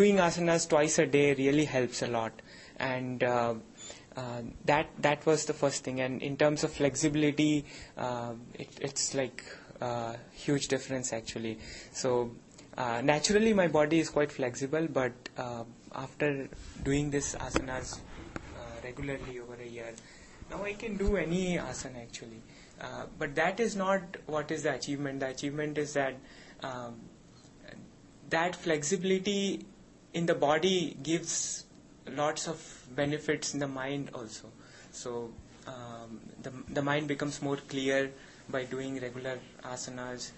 Doing asanas twice a day really helps a lot, and that was the first thing. And in terms of flexibility, it's like huge difference actually. So naturally my body is quite flexible, but after doing this asanas regularly over a year, now I can do any asana actually. But that is not what is the achievement. The achievement is that that flexibility in the body gives lots of benefits in the mind also. So the mind becomes more clear by doing regular asanas,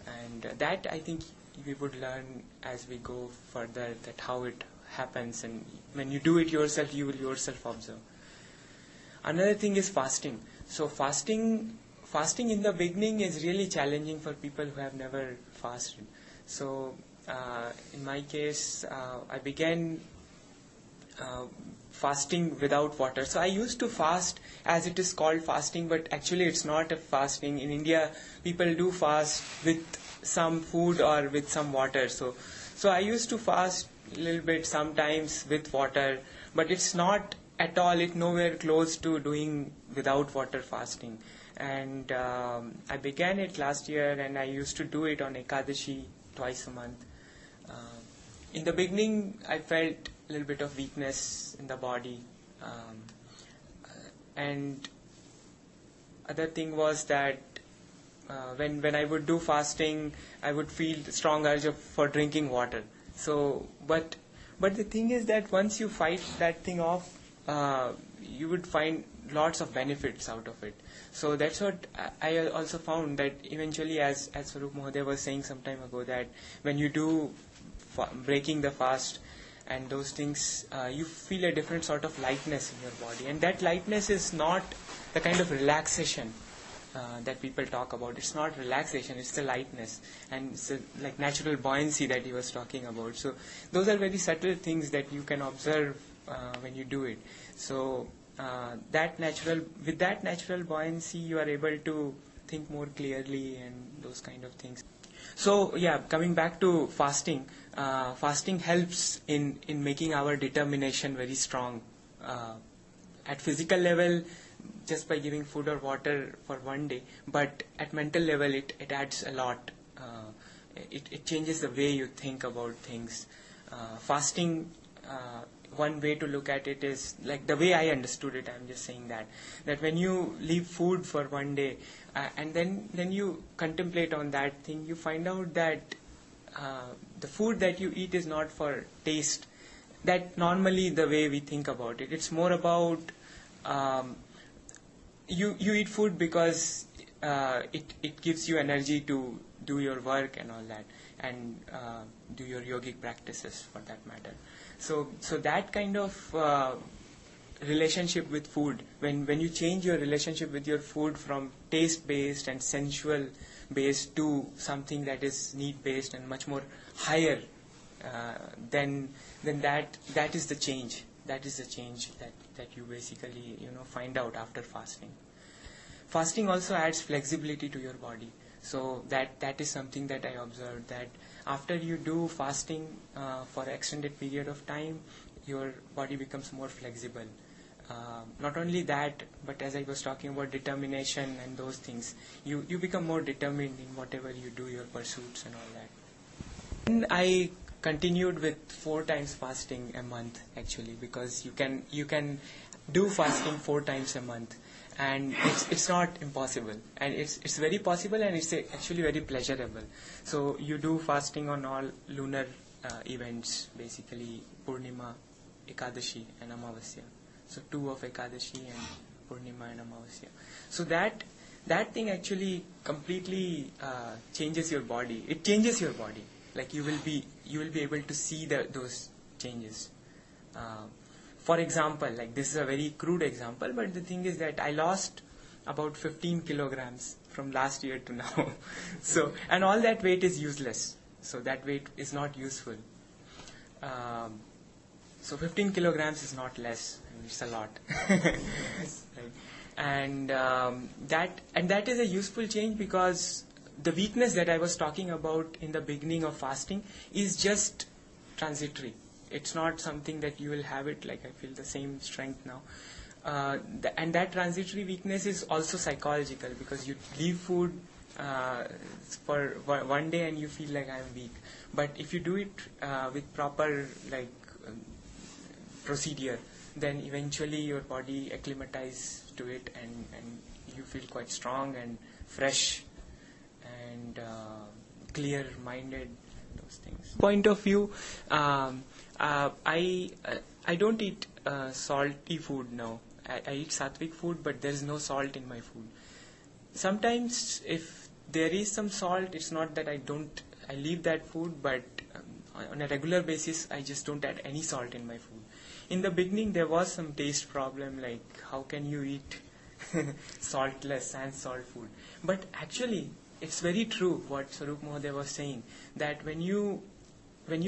and that I think we would learn as we go further, that how it happens, and when you do it yourself, you will yourself observe. Another thing is fasting. So fasting in the beginning is really challenging for people who have never fasted. So in my case, I began fasting without water. So I used to fast as it is called fasting, but actually it's not a fasting. In India, people do fast with some food or with some water. So I used to fast a little bit sometimes with water, but it's not at all, it's nowhere close to doing without water fasting. And I began it last year, and I used to do it on Ekadashi twice a month. In the beginning, I felt a little bit of weakness in the body, and other thing was that when I would do fasting, I would feel strong urge for drinking water. So, but the thing is that once you fight that thing off, you would find lots of benefits out of it. So that's what I also found, that eventually, as Swarup Mahodaya was saying some time ago, that when you do breaking the fast and those things, you feel a different sort of lightness in your body, and that lightness is not the kind of relaxation that people talk about. It's not relaxation, it's the lightness, and it's like natural buoyancy that he was talking about. So those are very subtle things that you can observe when you do it. So with that natural buoyancy, you are able to think more clearly and those kind of things. So yeah, coming back to fasting, fasting helps in making our determination very strong. At physical level, just by giving food or water for one day, but at mental level, it adds a lot. It changes the way you think about things. Fasting, one way to look at it is, like the way I understood it, I'm just saying that when you leave food for one day, and then you contemplate on that thing, you find out that the food that you eat is not for taste. That normally the way we think about it. It's more about you eat food because it gives you energy to do your work and all that, and do your yogic practices for that matter. So that kind of relationship with food, when you change your relationship with your food from taste-based and sensual-based to something that is need-based and much more higher, then that is the change. That is the change that you basically find out after fasting. Fasting also adds flexibility to your body. So that is something that I observed, that after you do fasting for an extended period of time, your body becomes more flexible. Not only that, but as I was talking about determination and those things, you become more determined in whatever you do, your pursuits and all that. Then I continued with 4 times fasting a month actually, because you can do fasting 4 times a month. And it's not impossible, and it's very possible, and it's actually very pleasurable. So you do fasting on all lunar events, basically Purnima, Ekadashi and Amavasya. So 2 of Ekadashi and Purnima and Amavasya. So that thing actually completely changes your body. It changes your body. Like you will be able to see those changes. For example, like this is a very crude example, but the thing is that I lost about 15 kilograms from last year to now. So, and all that weight is useless. So that weight is not useful. So 15 kilograms is not less. I mean, it's a lot. Right. And that is a useful change, because the weakness that I was talking about in the beginning of fasting is just transitory. it's not something that you will have it like I feel the same strength now. And that transitory weakness is also psychological, because you leave food for one day and you feel like I'm weak. But if you do it with proper procedure, then eventually your body acclimatizes to it, and you feel quite strong and fresh and clear-minded, those things. Point of view, I don't eat salty food now. I eat sattvic food, but there is no salt in my food. Sometimes if there is some salt, it's not that I leave that food, but on a regular basis I just don't add any salt in my food. In the beginning there was some taste problem, like how can you eat saltless and salt food? But actually it's very true what Swarup Mahoday was saying, that when you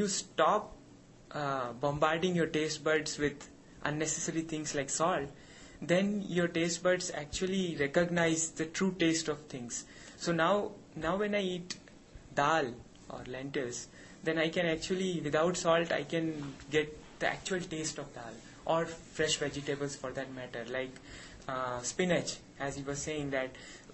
stop bombarding your taste buds with unnecessary things like salt, then your taste buds actually recognize the true taste of things. So now when I eat dal or lentils, then I can actually, without salt, I can get the actual taste of dal, or fresh vegetables for that matter, like spinach. As he was saying, that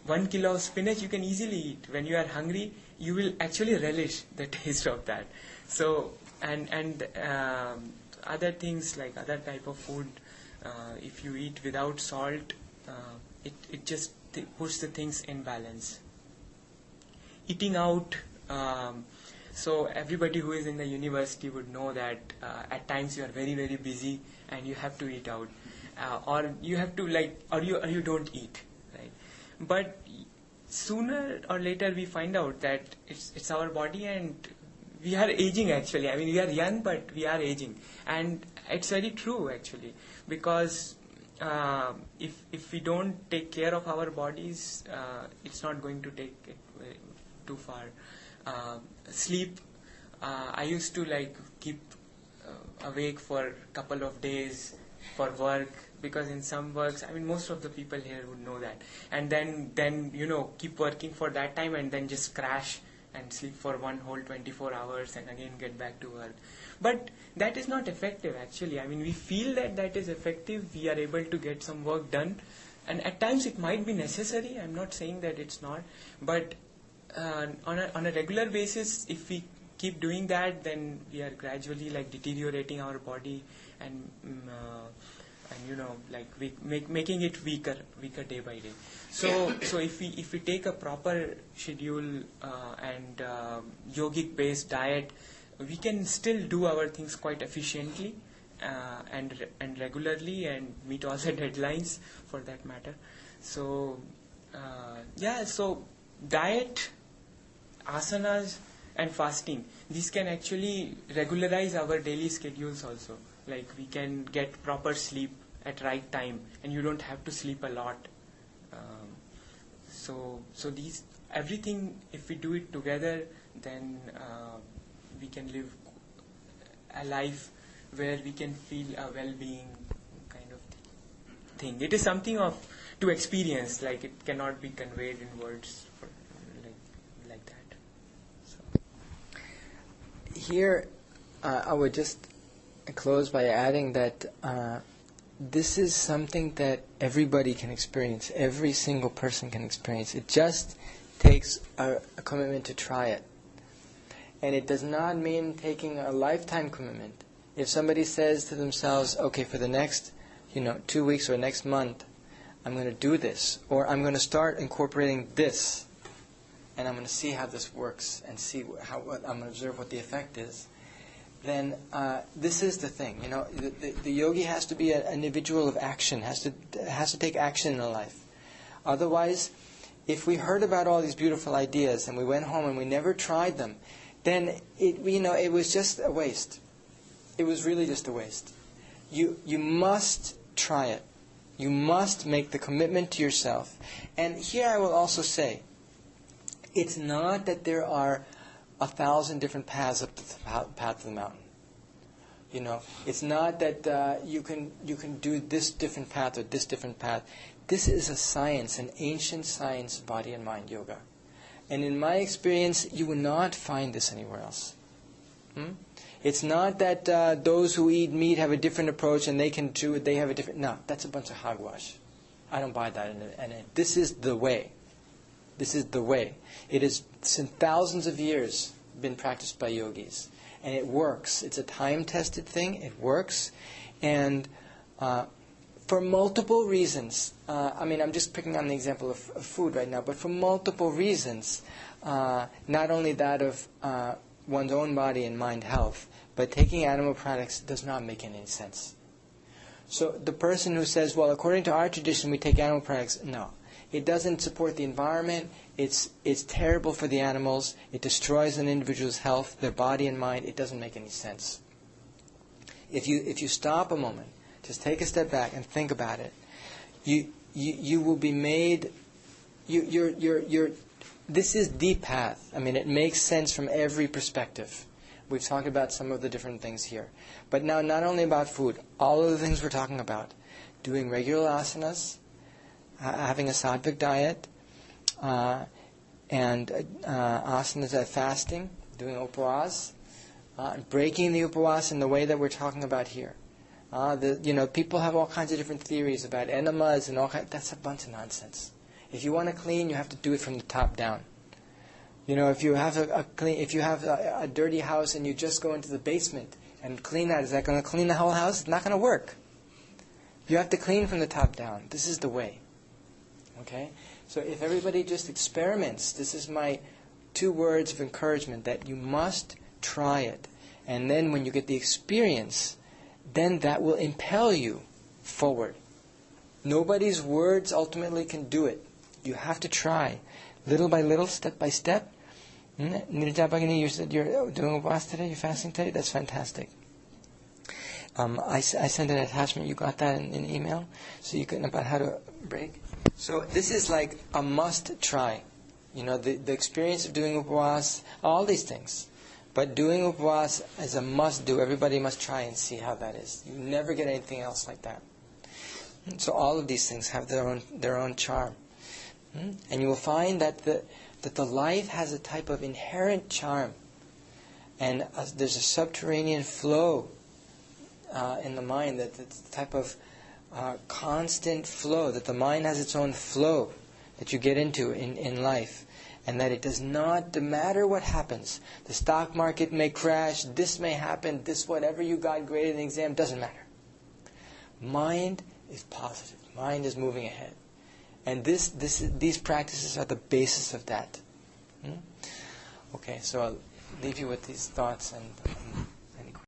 1 kilo of spinach you can easily eat. When you are hungry, you will actually relish the taste of that. So and other things like other type of food, if you eat without salt, it just puts the things in balance. Eating out, so everybody who is in the university would know that at times you are very, very busy and you have to eat out, or you have to or you don't eat, right? But sooner or later we find out that it's our body, and we are aging actually. I mean, we are young, but we are aging, and it's very true actually, because if we don't take care of our bodies, it's not going to take it too far. Sleep, I used to keep awake for a couple of days for work, because in some works, I mean, most of the people here would know that, and then keep working for that time and then just crash and sleep for one whole 24 hours and again get back to work. But that is not effective actually. I mean, we feel that is effective, we are able to get some work done, and at times it might be necessary. I'm not saying that it's not, but on a regular basis, if we keep doing that, then we are gradually deteriorating our body, and making it weaker day by day. So if we take a proper schedule and yogic based diet, we can still do our things quite efficiently and regularly, and meet all the deadlines for that matter. So so diet, asanas and fasting, these can actually regularize our daily schedules also. Like we can get proper sleep at right time, and you don't have to sleep a lot. So these everything, if we do it together, then we can live a life where we can feel a well-being kind of thing. It is something to experience. Like it cannot be conveyed in words like that. So. Here, I would just close by adding that this is something that everybody can experience. Every single person can experience. It just takes a commitment to try it. And it does not mean taking a lifetime commitment. If somebody says to themselves, okay, for the next 2 weeks or next month, I'm going to do this, or I'm going to start incorporating this, and I'm going to see how this works, and see I'm going to observe what the effect is, then this is the thing. The yogi has to be an individual of action, has to take action in their life. Otherwise, if we heard about all these beautiful ideas and we went home and we never tried them, then it was just a waste. It was really just a waste. You must try it. You must make the commitment to yourself. And here I will also say, it's not that there are 1,000 different paths up to the path of the mountain. It's not that you can do this different path or this different path. This is a science, an ancient science, body and mind yoga. And in my experience, you will not find this anywhere else. It's not that those who eat meat have a different approach and they can do it, they have a different... No, that's a bunch of hogwash. I don't buy that. And this is the way. This is the way. It has, since thousands of years, been practiced by yogis. And it works. It's a time-tested thing. It works. And for multiple reasons, I'm just picking on the example of food right now, but for multiple reasons, not only that of one's own body and mind health, but taking animal products does not make any sense. So the person who says, well, according to our tradition, we take animal products, no. It doesn't support the environment. It's terrible for the animals. It destroys an individual's health, their body and mind. It doesn't make any sense. If you stop a moment, just take a step back and think about it, you will be made. This is the path. It makes sense from every perspective. We've talked about some of the different things here, but now not only about food, all of the things we're talking about, doing regular asanas, having a sattvic diet, and asanas at fasting, doing upawas, breaking the upawas in the way that we're talking about here. People have all kinds of different theories about enemas and all kinds. That's a bunch of nonsense. If you want to clean, you have to do it from the top down. If you have a dirty house and you just go into the basement and clean that, is that going to clean the whole house? It's not going to work. You have to clean from the top down. This is the way. Okay? So if everybody just experiments, this is my 2 words of encouragement, that you must try it. And then when you get the experience, then that will impel you forward. Nobody's words ultimately can do it. You have to try. Little by little, step by step. Nirja Bhagini, you said you're doing upvas today, you're fasting today? That's fantastic. I sent an attachment, you got that in email? So you can, about how to break. So this is like a must try. The experience of doing upvas, all these things. But doing upvas is a must do. Everybody must try and see how that is. You never get anything else like that. So all of these things have their own charm. And you will find that the life has a type of inherent charm. And there's a subterranean flow in the mind, that it's a type of constant flow, that the mind has its own flow that you get into in life. And that it does not matter what happens. The stock market may crash, this may happen, this whatever you got graded in the exam, doesn't matter. Mind is positive. Mind is moving ahead. And these practices are the basis of that. Okay, so I'll leave you with these thoughts and